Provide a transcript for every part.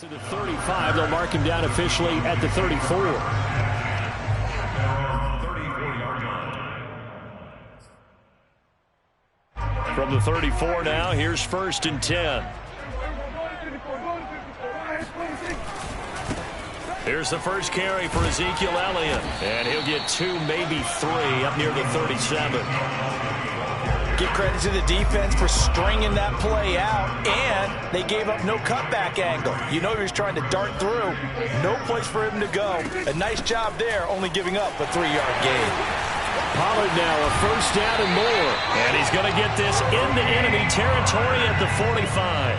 To the 35, they'll mark him down officially at the 34. From the 34 now, here's 1st and 10. Here's the first carry for Ezekiel Elliott. And he'll get 2, maybe 3 up near the 37. Give credit to the defense for stringing that play out, and they gave up no cutback angle. You know he was trying to dart through. No place for him to go. A nice job there, only giving up a 3-yard gain. Pollard now a 1st down and more. And he's going to get this into enemy territory at the 45.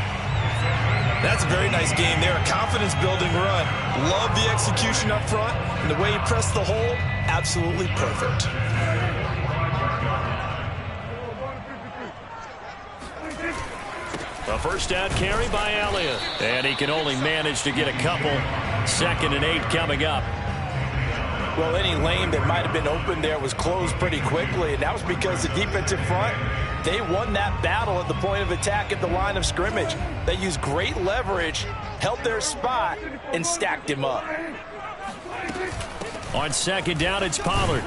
That's a very nice game there. A confidence-building run. Love the execution up front, and the way he pressed the hole, absolutely perfect. A 1st down carry by Elliott. And he can only manage to get a couple. 2nd and 8 coming up. Well, any lane that might have been open there was closed pretty quickly, and that was because the defensive front, they won that battle at the point of attack at the line of scrimmage. They used great leverage, held their spot, and stacked him up. On 2nd down, it's Pollard.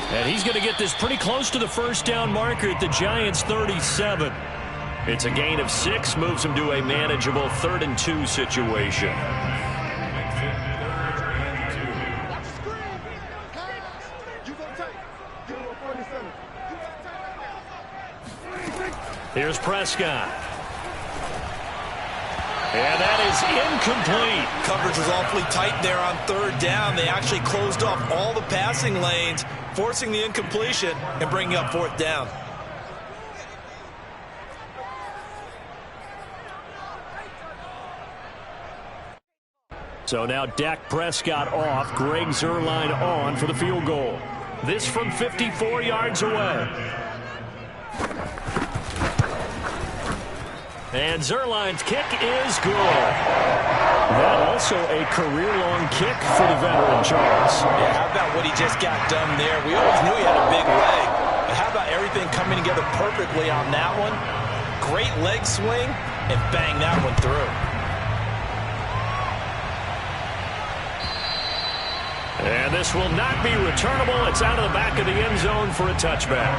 And he's going to get this pretty close to the 1st down marker at the Giants' 37. It's a gain of 6, moves him to a manageable 3rd and 2 situation. Here's Prescott. And that is incomplete. Coverage was awfully tight there on 3rd down. They actually closed off all the passing lanes, forcing the incompletion and bringing up 4th down. So now Dak Prescott off, Greg Zuerlein on for the field goal. This from 54 yards away. And Zuerlein's kick is good. That also a career-long kick for the veteran, Charles. Yeah, how about what he just got done there? We always knew he had a big leg, but how about everything coming together perfectly on that one? Great leg swing, and bang that one through. And this will not be returnable. It's out of the back of the end zone for a touchback.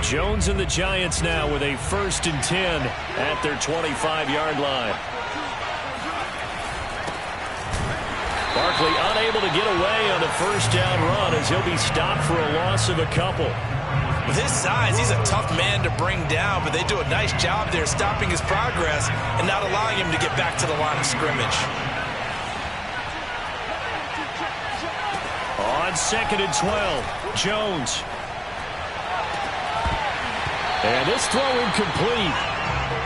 Jones and the Giants now with a 1st and 10 at their 25-yard line. Barkley unable to get away on the 1st down run as he'll be stopped for a loss of a couple. With his size, he's a tough man to bring down, but they do a nice job there stopping his progress and not allowing him to get back to the line of scrimmage. On 2nd and 12, Jones. And this throw incomplete.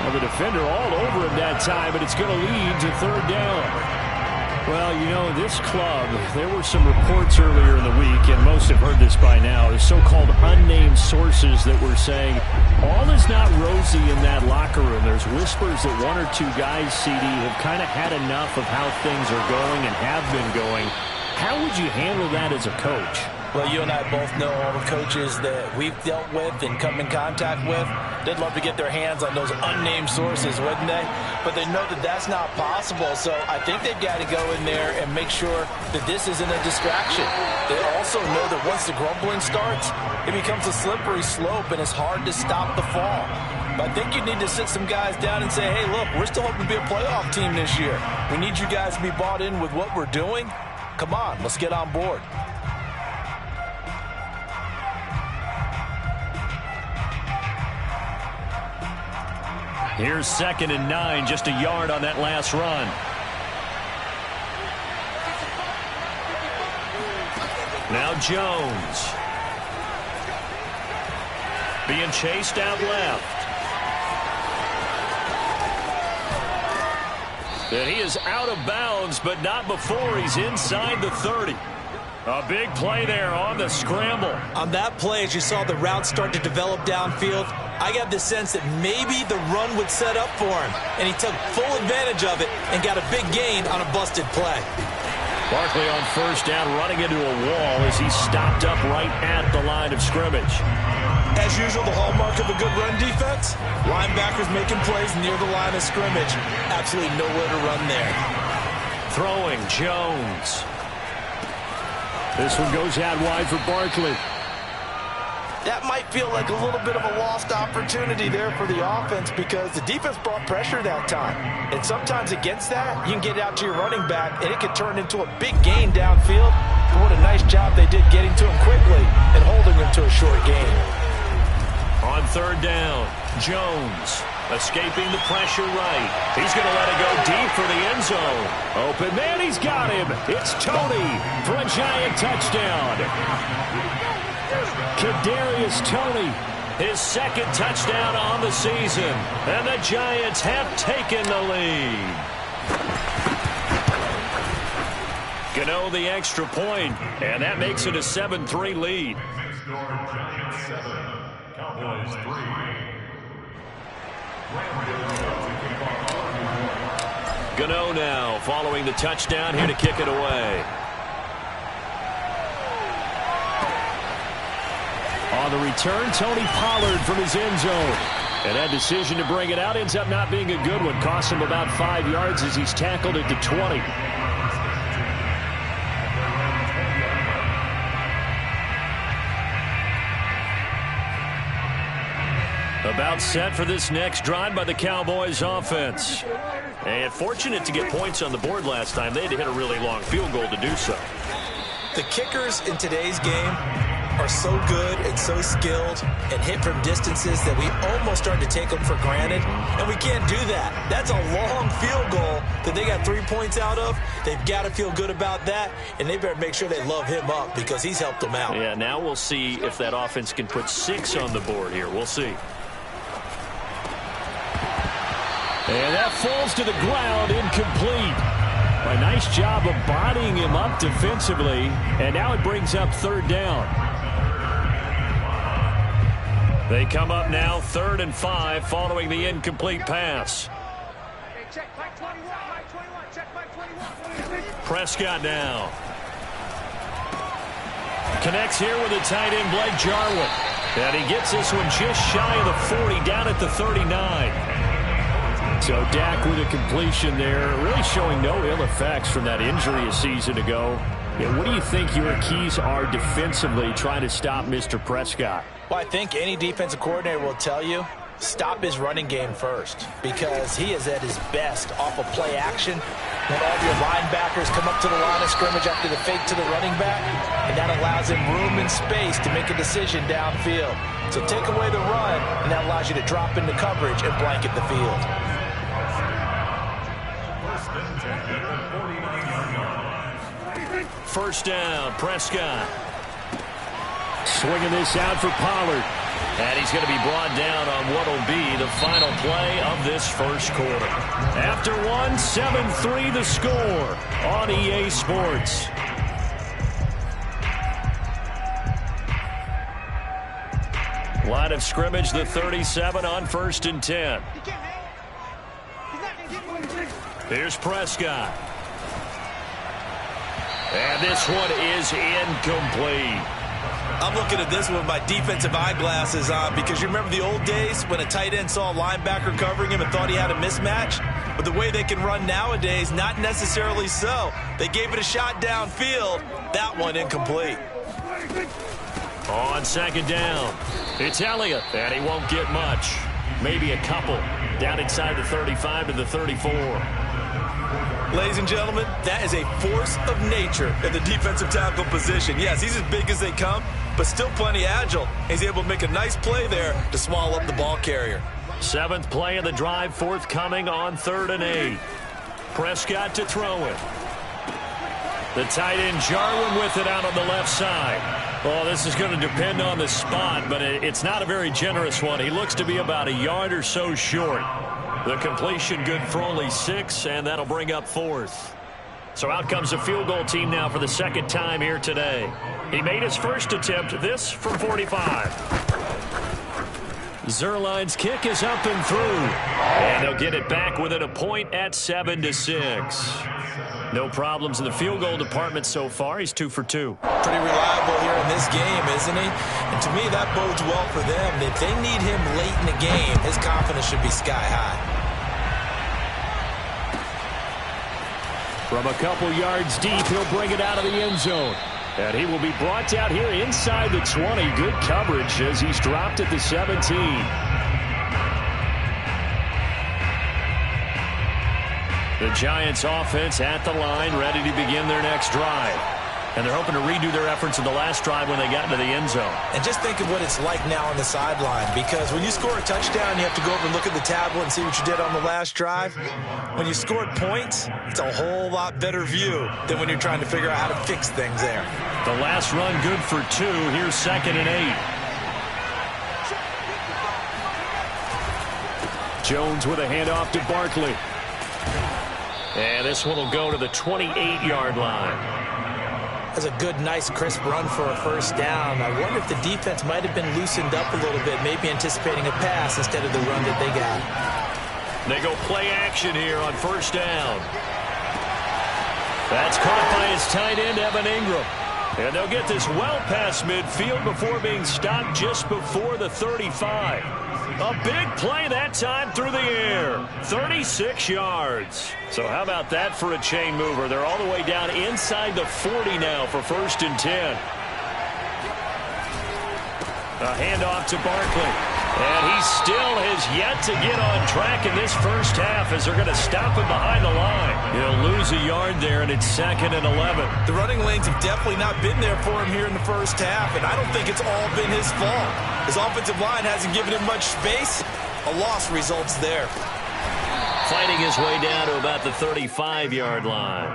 Well, the defender all over him that time, but it's going to lead to 3rd down. Well, you know, this club, there were some reports earlier in the week, and most have heard this by now, the so-called unnamed sources that were saying all is not rosy in that locker room. There's whispers that 1 or 2 guys, CD, have kind of had enough of how things are going and have been going. How would you handle that as a coach? Well, you and I both know all the coaches that we've dealt with and come in contact with. They'd love to get their hands on those unnamed sources, wouldn't they? But they know that that's not possible, so I think they've got to go in there and make sure that this isn't a distraction. They also know that once the grumbling starts, it becomes a slippery slope, and it's hard to stop the fall. But I think you need to sit some guys down and say, hey, look, we're still hoping to be a playoff team this year. We need you guys to be bought in with what we're doing. Come on, let's get on board. Here's 2nd and 9, just a yard on that last run. Now Jones. Being chased out left. And he is out of bounds, but not before he's inside the 30. A big play there on the scramble. On that play, as you saw the route start to develop downfield, I got the sense that maybe the run would set up for him, and he took full advantage of it and got a big gain on a busted play. Barkley on first down, running into a wall as he's stopped up right at the line of scrimmage. As usual, the hallmark of a good run defense, linebackers making plays near the line of scrimmage. Absolutely nowhere to run there. Throwing, Jones. This one goes out wide for Barkley. That might feel like a little bit of a lost opportunity there for the offense because the defense brought pressure that time. And sometimes against that, you can get out to your running back, and it can turn into a big gain downfield. But what a nice job they did getting to him quickly and holding him to a short gain. On third down, Jones escaping the pressure right. He's going to let it go deep for the end zone. Open man, he's got him. It's Tony for a giant touchdown. Kadarius Toney, his second touchdown on the season. And the Giants have taken the lead. Gano the extra point, and that makes it a 7-3 lead. Giants 7, Cowboys 3. Gano now following the touchdown here to kick it away. On the return, Tony Pollard from his end zone. And that decision to bring it out ends up not being a good one. Costs him about 5 yards as he's tackled at the 20. About set for this next drive by the Cowboys offense. And fortunate to get points on the board last time. They had to hit a really long field goal to do so. The kickers in today's game are so good and so skilled and hit from distances that we almost start to take them for granted, and we can't do that. That's a long field goal that they got 3 points out of. They've got to feel good about that, and they better make sure they love him up because he's helped them out. Yeah, now we'll see if that offense can put 6 on the board here. We'll see. And that falls to the ground, incomplete. A nice job of bodying him up defensively, and now it brings up third down. They come up now 3rd and 5 following the incomplete pass. Prescott now. Connects here with the tight end Blake Jarwin. And he gets this one just shy of the 40 down at the 39. So Dak with a completion there, really showing no ill effects from that injury a season ago. Yeah, what do you think your keys are defensively trying to stop Mr. Prescott? Well, I think any defensive coordinator will tell you, stop his running game first because he is at his best off of play action when all of your linebackers come up to the line of scrimmage after the fake to the running back, and that allows him room and space to make a decision downfield. So take away the run, and that allows you to drop into coverage and blanket the field. First down, Prescott. Swinging this out for Pollard. And he's going to be brought down on what will be the final play of this first quarter. After one, 7-3 the score on EA Sports. Line of scrimmage, the 37 on 1st and 10. Here's Prescott. And this one is incomplete. I'm looking at this with my defensive eyeglasses on because you remember the old days when a tight end saw a linebacker covering him and thought he had a mismatch? But the way they can run nowadays, not necessarily so. They gave it a shot downfield. That one incomplete. On 2nd down, it's Elliott, and he won't get much. Maybe a couple. Down inside the 35 to the 34. Ladies and gentlemen, that is a force of nature in the defensive tackle position. Yes, he's as big as they come, but still plenty agile. He's able to make a nice play there to swallow up the ball carrier. 7th play of the drive, forthcoming on 3rd and 8. Prescott to throw it. The tight end Jarwin with it out on the left side. Well, this is going to depend on the spot, but it's not a very generous one. He looks to be about a yard or so short. The completion good for only 6, and that'll bring up 4th. So out comes a field goal team now for the 2nd time here today. He made his first attempt, this from 45. Zerline's kick is up and through. And they'll get it back within a point at 7-6. No problems in the field goal department so far. He's 2 for 2. Pretty reliable here in this game, isn't he? And to me, that bodes well for them. If they need him late in the game, his confidence should be sky high. From a couple yards deep, he'll bring it out of the end zone. And he will be brought down here inside the 20. Good coverage as he's dropped at the 17. The Giants offense at the line, ready to begin their next drive. And they're hoping to redo their efforts in the last drive when they got into the end zone. And just think of what it's like now on the sideline, because when you score a touchdown, you have to go over and look at the tablet and see what you did on the last drive. When you scored points, it's a whole lot better view than when you're trying to figure out how to fix things there. The last run good for 2. Here's 2nd and 8. Jones with a handoff to Barkley. And this one will go to the 28-yard line. That's a good, nice, crisp run for a first down. I wonder if the defense might have been loosened up a little bit, maybe anticipating a pass instead of the run that they got. They go play action here on first down. That's caught by his tight end, Evan Ingram. And they'll get this well past midfield before being stopped just before the 35. A big play that time through the air. 36 yards. So how about that for a chain mover? They're all the way down inside the 40 now for 1st and 10. A handoff to Barkley. And he still has yet to get on track in this first half as they're going to stop him behind the line. He'll lose a yard there, and it's 2nd and 11. The running lanes have definitely not been there for him here in the first half, and I don't think it's all been his fault. His offensive line hasn't given him much space. A loss results there. Fighting his way down to about the 35-yard line.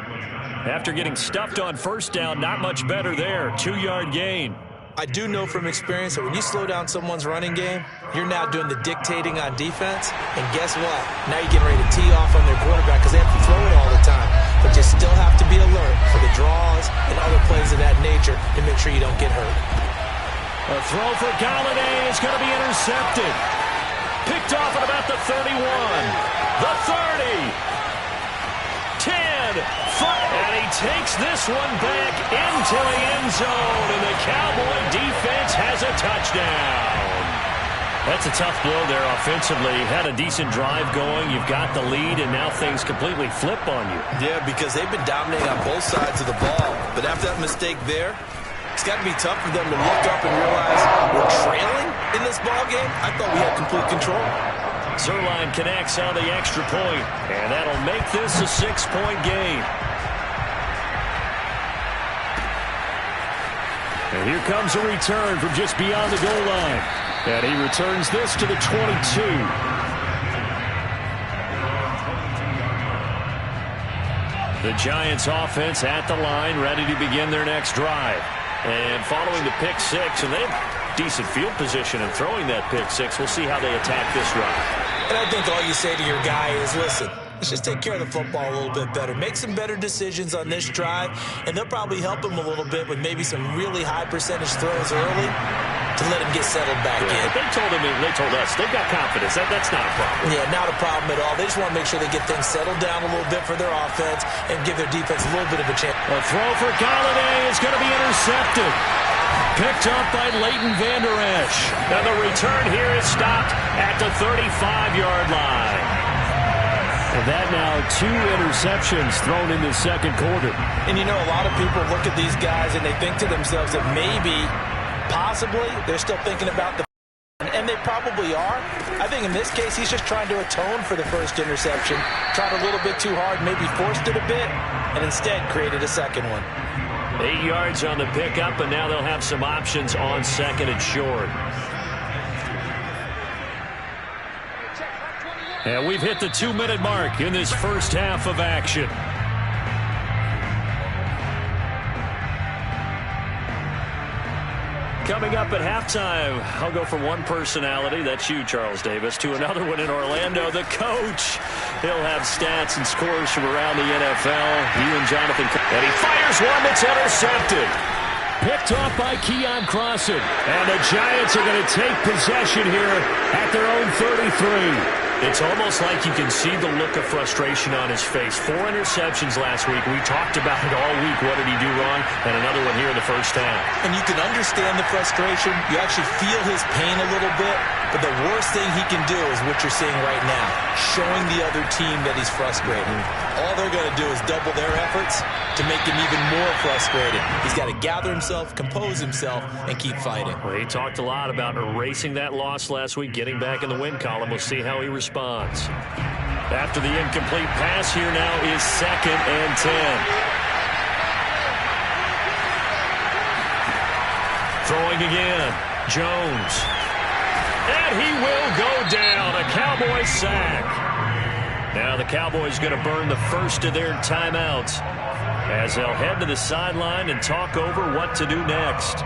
After getting stuffed on first down, not much better there. 2-yard gain. I do know from experience that when you slow down someone's running game, you're now doing the dictating on defense. And guess what? Now you're getting ready to tee off on their quarterback because they have to throw it all the time. But you still have to be alert for the draws and other plays of that nature to make sure you don't get hurt. A throw for Galladay is going to be intercepted. Picked off at about the 31. The 30. 10, 5, and he takes this one back into the end zone, and the Cowboy defense has a touchdown. That's a tough blow there offensively. Had a decent drive going. You've got the lead, and now things completely flip on you. Yeah, because they've been dominating on both sides of the ball. But after that mistake there, it's got to be tough for them to look up and realize we're trailing in this ball game. I thought we had complete control. Zerline connects on the extra point, and that'll make this a 6-point game. And here comes a return from just beyond the goal line. And he returns this to the 22. The Giants offense at the line, ready to begin their next drive. And following the pick six, and they have decent field position in throwing that pick six. We'll see how they attack this run. And I think all you say to your guy is, listen, let's just take care of the football a little bit better. Make some better decisions on this drive, and they'll probably help him a little bit with maybe some really high percentage throws early to let him get settled back in. They told us they've got confidence. That's not a problem. Yeah, not a problem at all. They just want to make sure they get things settled down a little bit for their offense and give their defense a little bit of a chance. A throw for Galladay is going to be intercepted. Picked up by Leighton Vander Esch. And the return here is stopped at the 35-yard line. And that now 2 interceptions thrown in the second quarter. And you know, a lot of people look at these guys and they think to themselves that maybe, possibly, they're still thinking about the and they probably are. I think in this case, he's just trying to atone for the first interception. Tried a little bit too hard, maybe forced it a bit, and instead created a second one. 8 yards on the pickup, and now they'll have some options on second and short. And we've hit the 2-minute mark in this first half of action. Coming up at halftime, I'll go from one personality, that's you, Charles Davis, to another one in Orlando, the coach. He'll have stats and scores from around the NFL. You and Jonathan. And he fires one that's intercepted. Picked off by Keon Crossan. And the Giants are going to take possession here at their own 33. It's almost like you can see the look of frustration on his face. 4 interceptions last week. We talked about it all week. What did he do wrong? And another one here in the first half. And you can understand the frustration. You actually feel his pain a little bit. But the worst thing he can do is what you're seeing right now, showing the other team that he's frustrated. All they're going to do is double their efforts to make him even more frustrated. He's got to gather himself, compose himself, and keep fighting. Well, he talked a lot about erasing that loss last week, getting back in the win column. We'll see how he responds. After the incomplete pass, here now is 2nd and 10. Throwing again, Jones. And he will go down. A Cowboys sack. Now the Cowboys going to burn the first of their timeouts as they'll head to the sideline and talk over what to do next.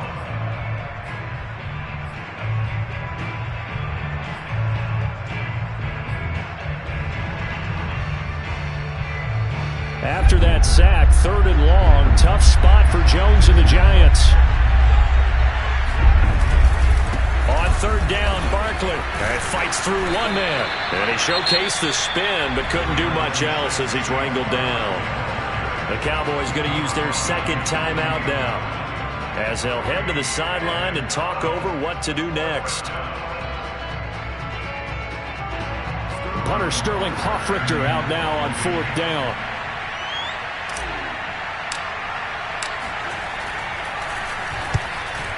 After that sack, 3rd and long, tough spot for Jones and the Giants. On 3rd down, Barkley fights through one man. And he showcased the spin, but couldn't do much else as he's wrangled down. The Cowboys going to use their 2nd timeout now as they'll head to the sideline and talk over what to do next. Punter Sterling Hoffrichter out now on 4th down.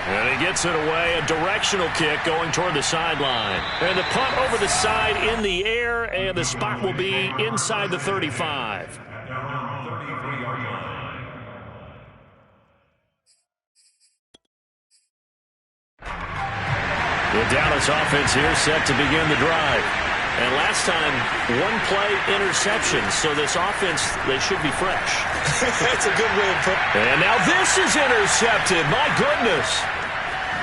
And he gets it away, a directional kick going toward the sideline. And the punt over the side in the air, and the spot will be inside the 35. The Dallas offense here set to begin the drive. And last time, 1-play interception, so this offense, they should be fresh. That's a good way of putting it. And now this is intercepted. My goodness.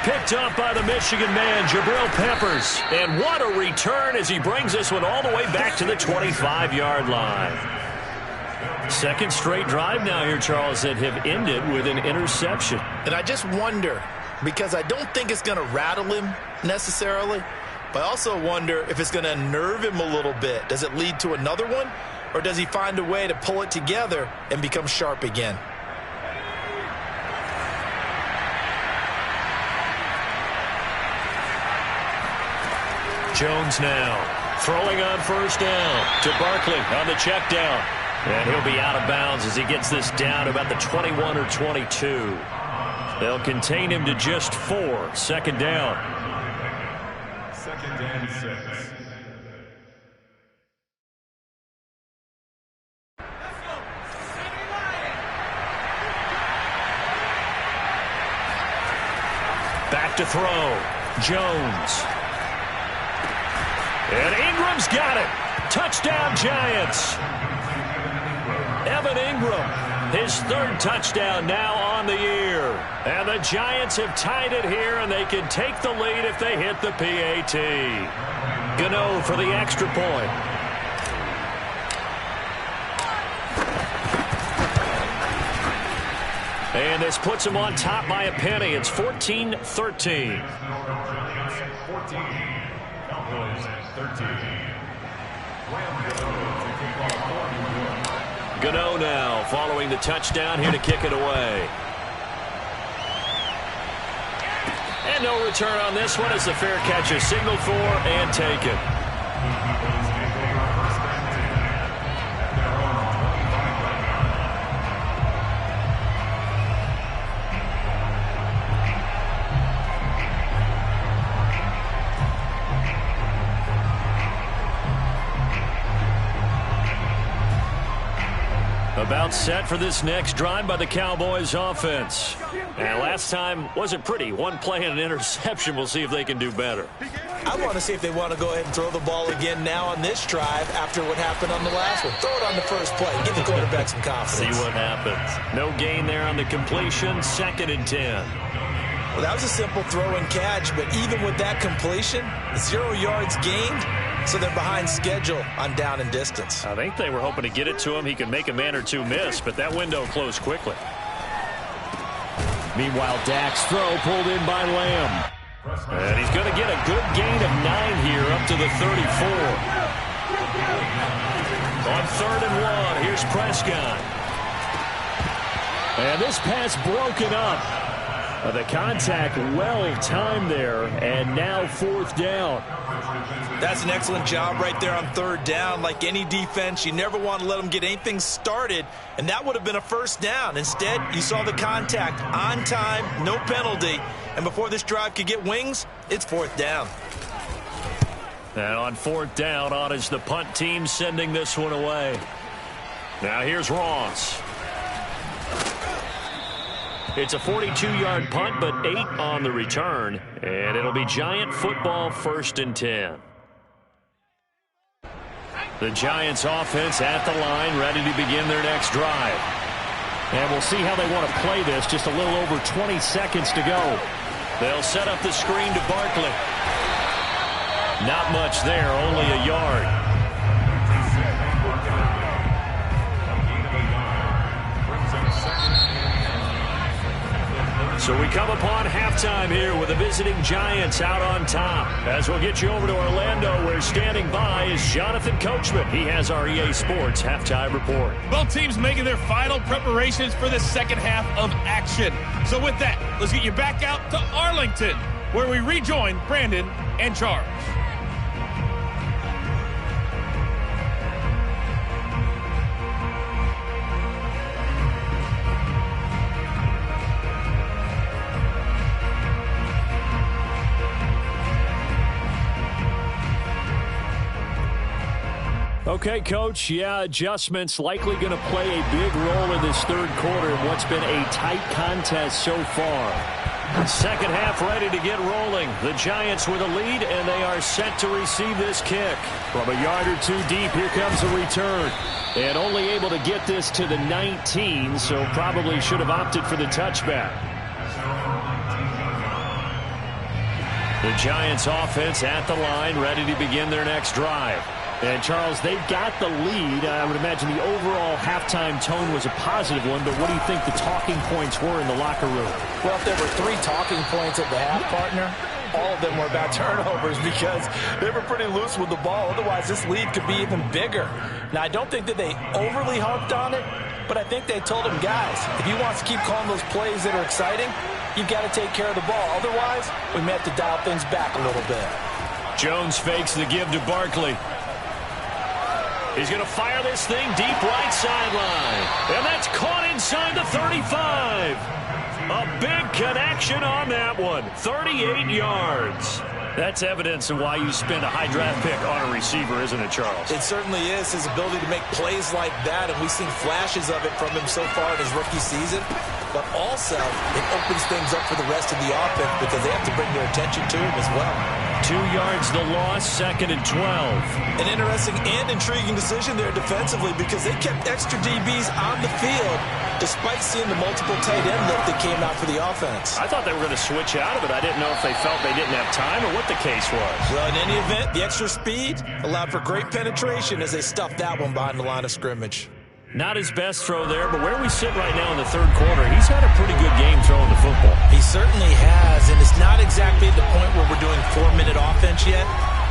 Picked up by the Michigan man, Jabril Peppers. And what a return as he brings this one all the way back to the 25-yard line. 2nd straight drive now here, Charles, that have ended with an interception. And I just wonder, because I don't think it's going to rattle him necessarily, but I also wonder if it's going to unnerve him a little bit. Does it lead to another one, or does he find a way to pull it together and become sharp again? Jones now throwing on 1st down to Barkley on the check down. And he'll be out of bounds as he gets this down about the 21 or 22. They'll contain him to just 4. 2nd down. 2nd and 6. Back to throw. Jones. And Ingram's got it. Touchdown, Giants. Evan Ingram, his 3rd touchdown now on the year. And the Giants have tied it here, and they can take the lead if they hit the PAT. Gano for the extra point. And this puts them on top by a penny. It's 14-13. 14. Cowboys 13. Gano now following the touchdown here to kick it away. And no return on this one as the fair catch is signaled for and taken. About set for this next drive by the Cowboys offense. And last time wasn't pretty. 1 play and an interception. We'll see if they can do better. I want to see if they want to go ahead and throw the ball again now on this drive after what happened on the last one. Throw it on the first play. Give the quarterback some confidence. See what happens. No gain there on the completion. 2nd and 10. Well, that was a simple throw and catch, but even with that completion, 0 yards gained. So they're behind schedule on down and distance. I think they were hoping to get it to him. He could make a man or two miss, but that window closed quickly. Meanwhile, Dak's throw pulled in by Lamb. And he's going to get a good gain of 9 here up to the 34. On 3rd and 1, here's Prescott. And this pass broken up. The contact well-timed there, and now 4th down. That's an excellent job right there on 3rd down. Like any defense, you never want to let them get anything started, and that would have been a 1st down. Instead, you saw the contact on time, no penalty, and before this drive could get wings, it's 4th down. And on 4th down, on is the punt team sending this one away. Now here's Ross. It's a 42-yard punt, but 8 on the return. And it'll be Giant football 1st and 10. The Giants offense at the line, ready to begin their next drive. And we'll see how they want to play this. Just a little over 20 seconds to go. They'll set up the screen to Barkley. Not much there, only a yard. So we come upon halftime here with the visiting Giants out on top. As we'll get you over to Orlando, where standing by is Jonathan Coachman. He has our EA Sports halftime report. Both teams making their final preparations for the second half of action. So with that, let's get you back out to Arlington, where we rejoin Brandon and Charles. Okay, Coach, adjustments likely going to play a big role in this 3rd quarter in what's been a tight contest so far. Second half ready to get rolling. The Giants with a lead, and they are set to receive this kick. From a yard or 2 deep, here comes a return. And only able to get this to the 19, so probably should have opted for the touchback. The Giants offense at the line, ready to begin their next drive. And, Charles, they've got the lead. I would imagine the overall halftime tone was a positive one, but what do you think the talking points were in the locker room? Well, if there were 3 talking points at the half, partner, all of them were about turnovers because they were pretty loose with the ball. Otherwise, this lead could be even bigger. Now, I don't think that they overly harped on it, but I think they told them, guys, if you want to keep calling those plays that are exciting, you've got to take care of the ball. Otherwise, we may have to dial things back a little bit. Jones fakes the give to Barkley. He's going to fire this thing deep right sideline. And that's caught inside the 35. A big connection on that one. 38 yards. That's evidence of why you spend a high draft pick on a receiver, isn't it, Charles? It certainly is. His ability to make plays like that, and we've seen flashes of it from him so far in his rookie season. But also, it opens things up for the rest of the offense because they have to bring their attention to him as well. 2 yards the loss, 2nd and 12. An interesting and intriguing decision there defensively because they kept extra DBs on the field despite seeing the multiple tight end look that came out for the offense. I thought they were going to switch out of it. I didn't know if they felt they didn't have time or what the case was. Well, in any event, the extra speed allowed for great penetration as they stuffed that one behind the line of scrimmage. Not his best throw there, but where we sit right now in the 3rd quarter, he's had a pretty good game throwing the football. He certainly has, and it's not exactly at the point where we're doing 4-minute offense yet,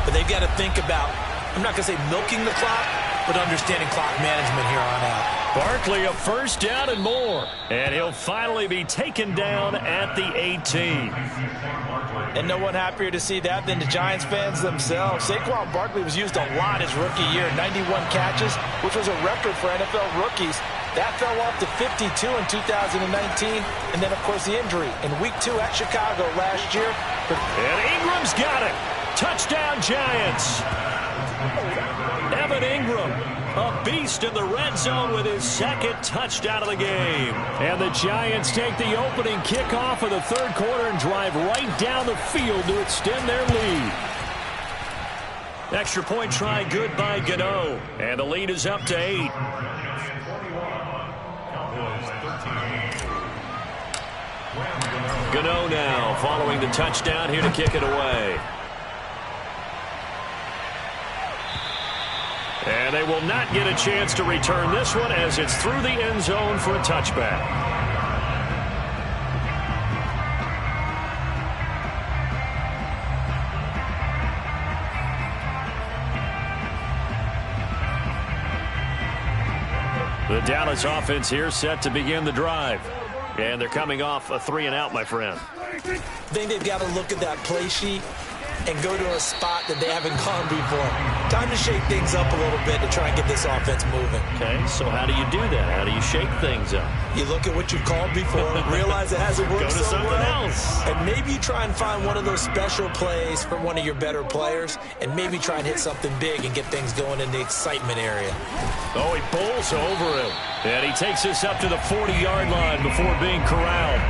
but they've got to think about, I'm not going to say milking the clock, but understanding clock management here on out. Barkley, a 1st down and more, and he'll finally be taken down at the 18. And no one happier to see that than the Giants fans themselves. Saquon Barkley was used a lot his rookie year, 91 catches, which was a record for NFL rookies. That fell off to 52 in 2019, and then, of course, the injury in Week 2 at Chicago last year. And Ingram's got it. Touchdown, Giants. Evan Ingram, a beast in the red zone with his 2nd touchdown of the game. And the Giants take the opening kickoff of the 3rd quarter and drive right down the field to extend their lead. Extra point try good by Gano. And the lead is up to 8. Gano now following the touchdown here to kick it away. And they will not get a chance to return this one as it's through the end zone for a touchback. The Dallas offense here set to begin the drive. And they're coming off a 3-and-out, my friend. I think they've got to look at that play sheet and go to a spot that they haven't gone before. Time to shake things up a little bit to try and get this offense moving. Okay, so how do you do that? How do you shake things up? You look at what you've called before, realize it hasn't worked Go to so something well, else. and maybe you try and find one of those special plays from one of your better players, and maybe try and hit something big and get things going in the excitement area. Oh, he bowls over him. And he takes us up to the 40-yard line before being corralled.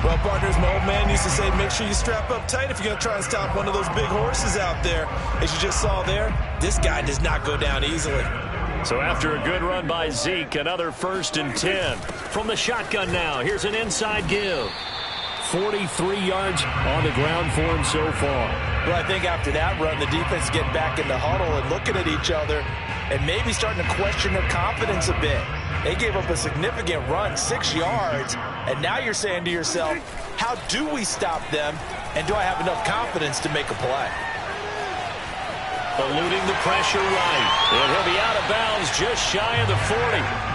Well, partners, my old man used to say, make sure you strap up tight if you're going to try and stop one of those big horses out there. As you just saw there, this guy does not go down easily. So after a good run by Zeke, another 1st and 10. From the shotgun now, here's an inside give. 43 yards on the ground for him so far. Well, I think after that run, the defense get back in the huddle and looking at each other and maybe starting to question their confidence a bit. They gave up a significant run, 6 yards, and now you're saying to yourself, how do we stop them, and do I have enough confidence to make a play? Eluding the pressure right, and he'll be out of bounds just shy of the 40.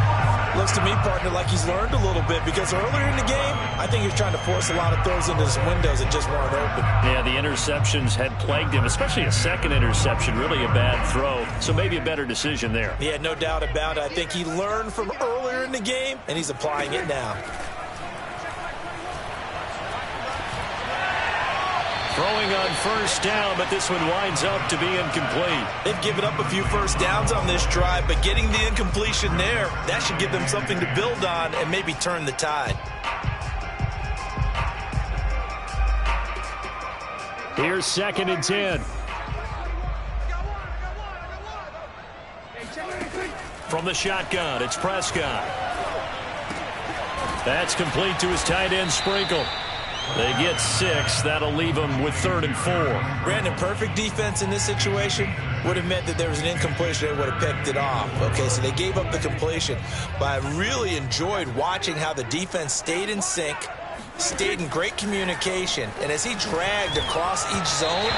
Looks to me, partner, like he's learned a little bit because earlier in the game, I think he was trying to force a lot of throws into his windows that just weren't open. Yeah, the interceptions had plagued him, especially a second interception, really a bad throw. So maybe a better decision there. Yeah, no doubt about it. I think he learned from earlier in the game, and he's applying it now. Throwing on 1st down, but this one winds up to be incomplete. They've given up a few first downs on this drive, but getting the incompletion there, that should give them something to build on and maybe turn the tide. Here's 2nd and 10. From the shotgun, it's Prescott. That's complete to his tight end, Sprinkle. They get 6. That'll leave them with 3rd and 4. Brandon, perfect defense in this situation would have meant that there was an incompletion. They would have picked it off. Okay, so they gave up the completion. But I really enjoyed watching how the defense stayed in sync, stayed in great communication. And as he dragged across each zone,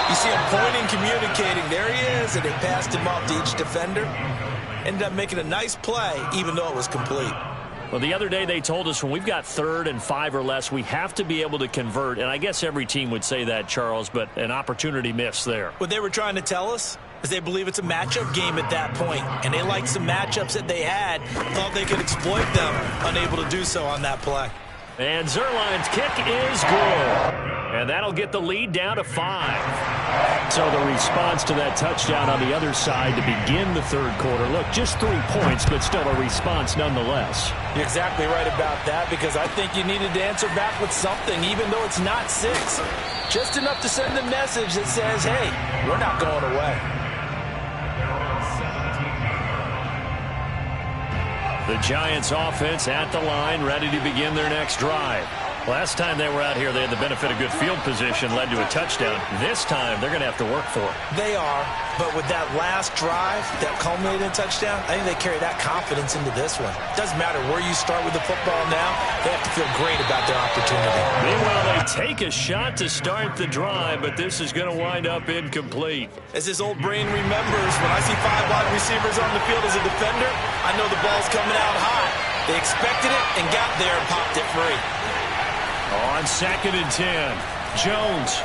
you see him pointing, communicating. There he is, and they passed him off to each defender. Ended up making a nice play, even though it was complete. Well, the other day they told us when we've got 3rd and 5 or less, we have to be able to convert. And I guess every team would say that, Charles, but an opportunity missed there. What they were trying to tell us is they believe it's a matchup game at that point. And they liked some matchups that they had, thought they could exploit them, unable to do so on that play. And Zerline's kick is good. And that'll get the lead down to 5. So the response to that touchdown on the other side to begin the 3rd quarter. Look, just 3 points, but still a response nonetheless. You're exactly right about that because I think you needed to answer back with something, even though it's not 6. Just enough to send a message that says, hey, we're not going away. The Giants offense at the line, ready to begin their next drive. Last time they were out here, they had the benefit of good field position, led to a touchdown. This time, they're going to have to work for it. They are, but with that last drive that culminated in a touchdown, I think they carry that confidence into this one. Doesn't matter where you start with the football now, they have to feel great about their opportunity. Meanwhile, they take a shot to start the drive, but this is going to wind up incomplete. As his old brain remembers, when I see 5 wide receivers on the field as a defender, I know the ball's coming out hot. They expected it and got there and popped it free. On 2nd and 10, Jones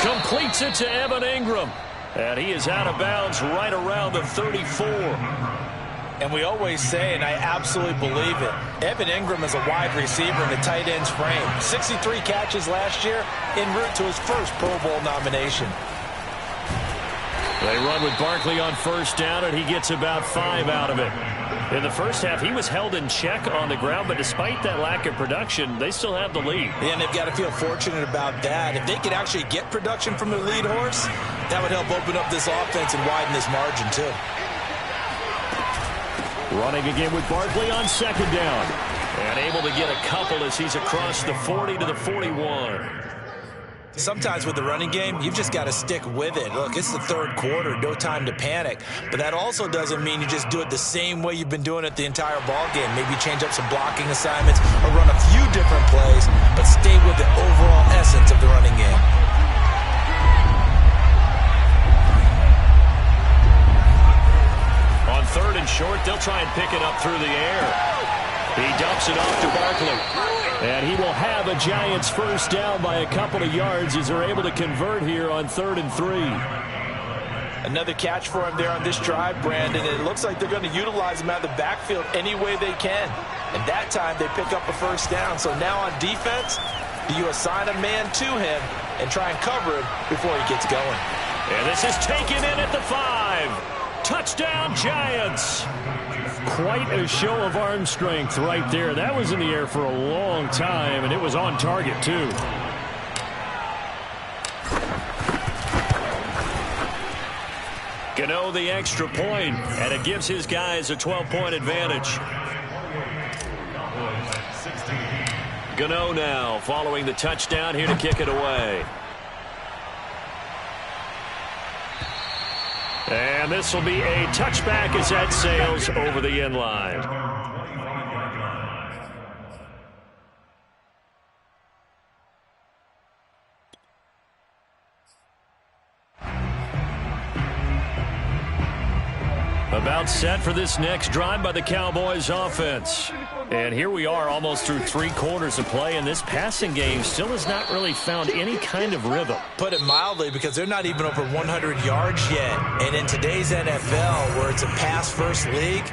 completes it to Evan Ingram. And he is out of bounds right around the 34. And we always say, and I absolutely believe it, Evan Ingram is a wide receiver in the tight end's frame. 63 catches last year, en route to his first Pro Bowl nomination. They run with Barkley on 1st down, and he gets about 5 out of it. In the first half, he was held in check on the ground, but despite that lack of production, they still have the lead. Yeah, and they've got to feel fortunate about that. If they could actually get production from their lead horse, that would help open up this offense and widen this margin, too. Running again with Barkley on 2nd down. And able to get a couple as he's across the 40 to the 41. Sometimes with the running game, you've just got to stick with it. Look, it's the 3rd quarter, no time to panic. But that also doesn't mean you just do it the same way you've been doing it the entire ball game. Maybe change up some blocking assignments or run a few different plays, but stay with the overall essence of the running game. On third and short. They'll try and pick it up through the air. He dumps it off to Barkley. And he will have a Giants first down by a couple of yards as they're able to convert here on 3rd and 3. Another catch for him there on this drive, Brandon. It looks like they're going to utilize him out of the backfield any way they can. And that time they pick up a first down. So now on defense, do you assign a man to him and try and cover him before he gets going? And this is taken in at the 5. Touchdown, Giants. Quite a show of arm strength right there. That was in the air for a long time, and it was on target, too. Gano the extra point, and it gives his guys a 12-point advantage. Gano now following the touchdown here to kick it away. And this will be a touchback as that sails over the end line. About set for this next drive by the Cowboys offense. And here we are almost through 3 quarters of play, and this passing game still has not really found any kind of rhythm. Put it mildly, because they're not even over 100 yards yet. And in today's NFL, where it's a pass-first league,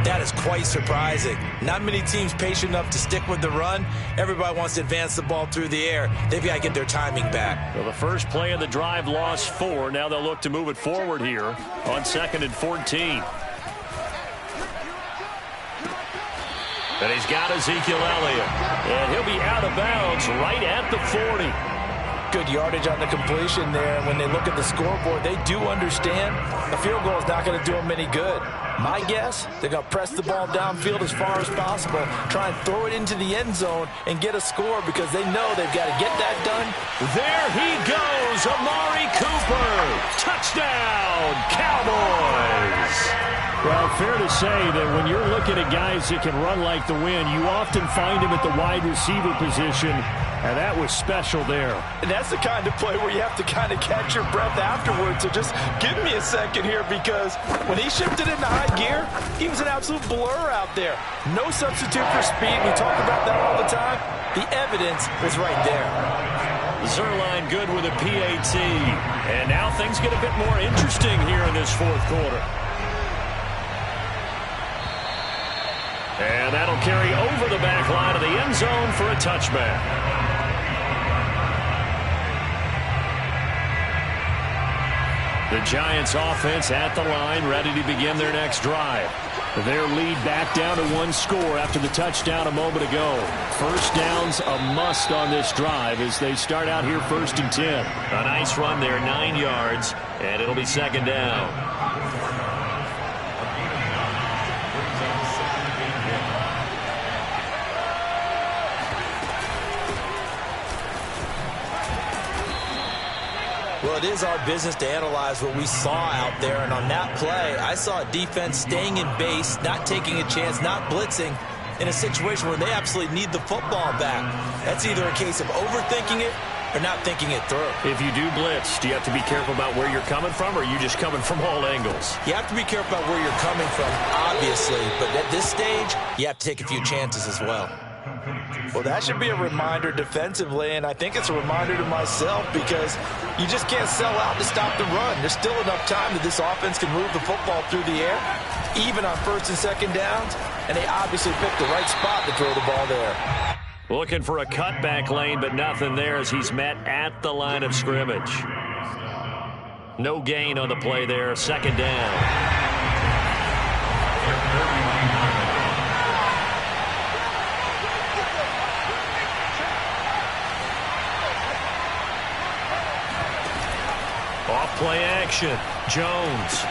that is quite surprising. Not many teams patient enough to stick with the run. Everybody wants to advance the ball through the air. They've got to get their timing back. Well, the first play of the drive lost 4. Now they'll look to move it forward here on 2nd and 14. And he's got Ezekiel Elliott. And he'll be out of bounds right at the 40. Good yardage on the completion there. When they look at the scoreboard, they do understand a field goal is not going to do them any good. My guess, they're going to press the ball downfield as far as possible, try and throw it into the end zone and get a score, because they know they've got to get that done. There he goes, Amari Cooper. Touchdown, Cowboys. Well, fair to say that when you're looking at guys that can run like the wind, you often find them at the wide receiver position, and that was special there. And that's the kind of play where you have to kind of catch your breath afterwards. So just give me a second here, because when he shifted into high gear, he was an absolute blur out there. No substitute for speed. We talk about that all the time. The evidence was right there. Zerline good with a PAT. And now things get a bit more interesting here in this 4th quarter. And that'll carry over the back line of the end zone for a touchback. The Giants offense at the line, ready to begin their next drive. Their lead back down to 1 score after the touchdown a moment ago. First down's a must on this drive as they start out here 1st and 10. A nice run there, 9 yards, and it'll be 2nd down. Well, it is our business to analyze what we saw out there, and on that play, I saw a defense staying in base, not taking a chance, not blitzing, in a situation where they absolutely need the football back. That's either a case of overthinking it or not thinking it through. If you do blitz, do you have to be careful about where you're coming from, or are you just coming from all angles? You have to be careful about where you're coming from, obviously, but at this stage, you have to take a few chances as well. Well, that should be a reminder defensively, and I think it's a reminder to myself, because you just can't sell out to stop the run. There's still enough time that this offense can move the football through the air, even on 1st and 2nd downs, and they obviously picked the right spot to throw the ball there. Looking for a cutback lane, but nothing there as he's met at the line of scrimmage. No gain on the play there, 2nd down. Off-play action. Jones.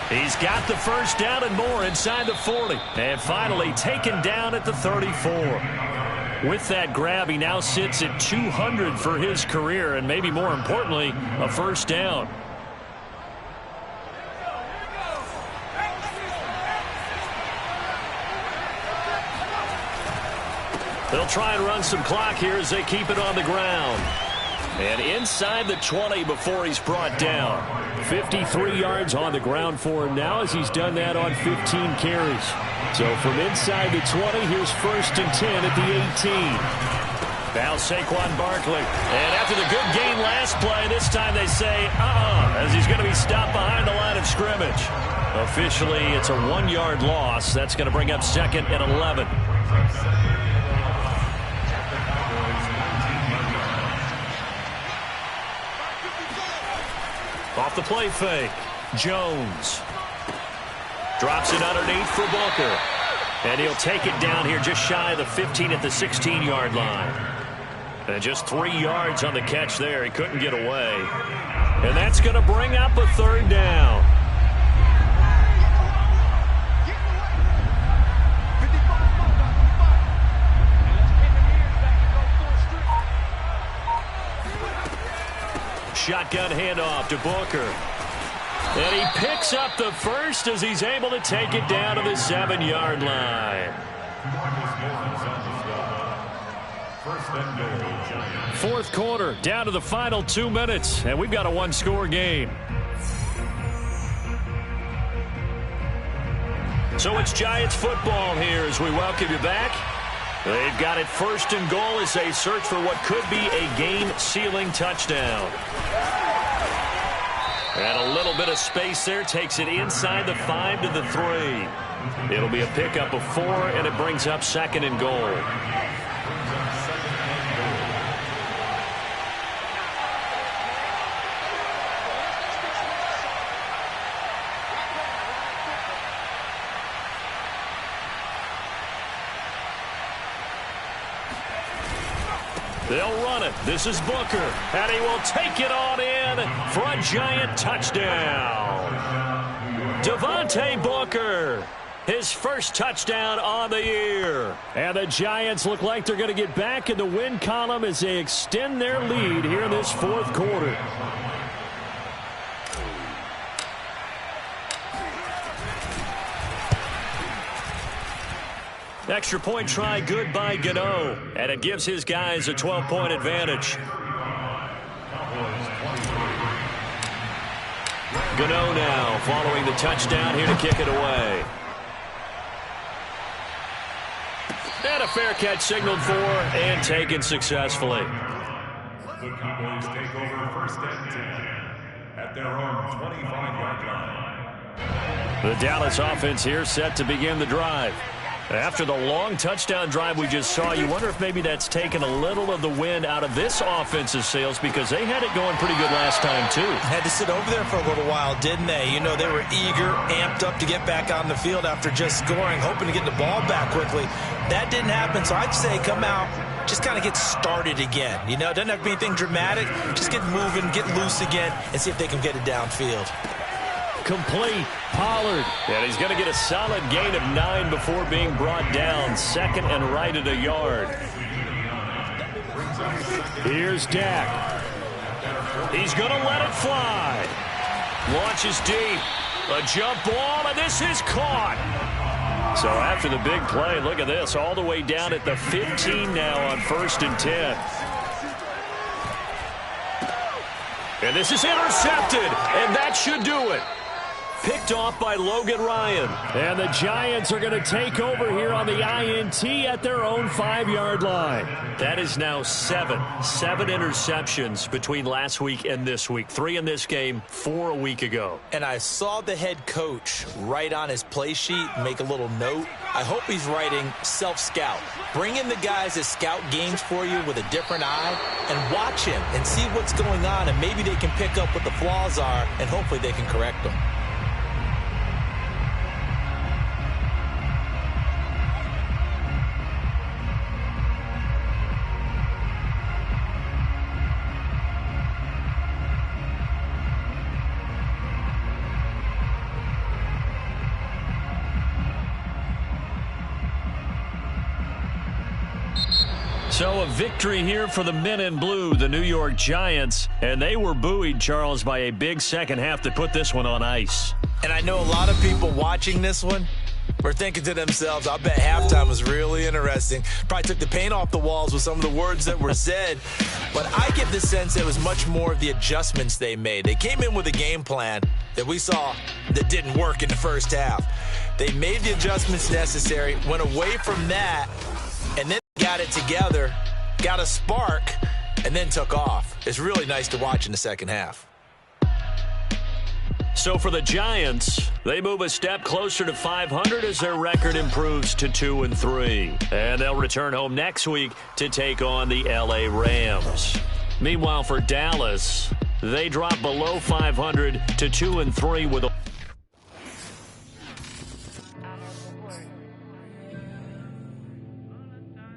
He's got the first down and more inside the 40. And finally taken down at the 34. With that grab, he now sits at 200 for his career, and maybe more importantly, a first down. They'll try and run some clock here as they keep it on the ground. And inside the 20 before he's brought down. 53 yards on the ground for him now as he's done that on 15 carries. So from inside the 20, here's 1st and 10 at the 18. Now Saquon Barkley. And after the good game last play, this time they say, as he's going to be stopped behind the line of scrimmage. Officially, it's a 1-yard loss. That's going to bring up 2nd and 11. Off the play fake. Jones. Drops it underneath for Booker. And he'll take it down here just shy of the 15 at the 16-yard line. And just 3 yards on the catch there. He couldn't get away. And that's going to bring up a 3rd down. Shotgun handoff to Booker. And he picks up the first as he's able to take it down to the 7-yard line. 4th quarter, down to the final 2 minutes, and we've got a 1-score game. So it's Giants football here as we welcome you back. They've got it 1st and goal as they search for what could be a game-sealing touchdown. And a little bit of space there takes it inside the 5 to the 3. It'll be a pickup of 4, and it brings up 2nd and goal. They'll run it. This is Booker. And he will take it on in for a Giant touchdown. Devontae Booker. His first touchdown on the year. And the Giants look like they're going to get back in the win column as they extend their lead here in this 4th quarter. Extra point try good by Gano, and it gives his guys a 12-point advantage. Gano now following the touchdown here to kick it away. And a fair catch signaled for and taken successfully. The Cowboys take over 1st and 10 at their own 25-yard line. The Dallas offense here set to begin the drive. After the long touchdown drive we just saw, you wonder if maybe that's taken a little of the wind out of this offensive sails because they had it going pretty good last time, too. Had to sit over there for a little while, didn't they? You know, they were eager, amped up to get back on the field after just scoring, hoping to get the ball back quickly. That didn't happen, so I'd say come out, just kind of get started again. You know, it doesn't have to be anything dramatic. Just get moving, get loose again, and see if they can get it downfield. Complete. Pollard. And he's going to get a solid gain of 9 before being brought down. 2nd and right at a yard. Here's Dak. He's going to let it fly. Launches deep. A jump ball, and this is caught. So after the big play, look at this. All the way down at the 15 now on 1st and 10. And this is intercepted, and that should do it. Picked off by Logan Ryan. And the Giants are going to take over here on the INT at their own 5-yard line. That is now 7 interceptions between last week and this week. 3 in this game, 4 a week ago. And I saw the head coach write on his play sheet, make a little note. I hope he's writing self-scout. Bring in the guys that scout games for you with a different eye and watch him and see what's going on, and maybe they can pick up what the flaws are, and hopefully they can correct them. So a victory here for the men in blue, the New York Giants. And they were buoyed, Charles, by a big second half that put this one on ice. And I know a lot of people watching this one, were thinking to themselves, I bet halftime was really interesting. Probably took the paint off the walls with some of the words that were said. But I get the sense it was much more of the adjustments they made. They came in with a game plan that we saw that didn't work in the first half. They made the adjustments necessary, went away from that, and then got it together, got a spark, and then took off. It's really nice to watch in the second half. So for the Giants, they move a step closer to 500 as their record improves to 2-3. And they'll return home next week to take on the LA Rams. Meanwhile, for Dallas, they drop below 500 to 2-3 with a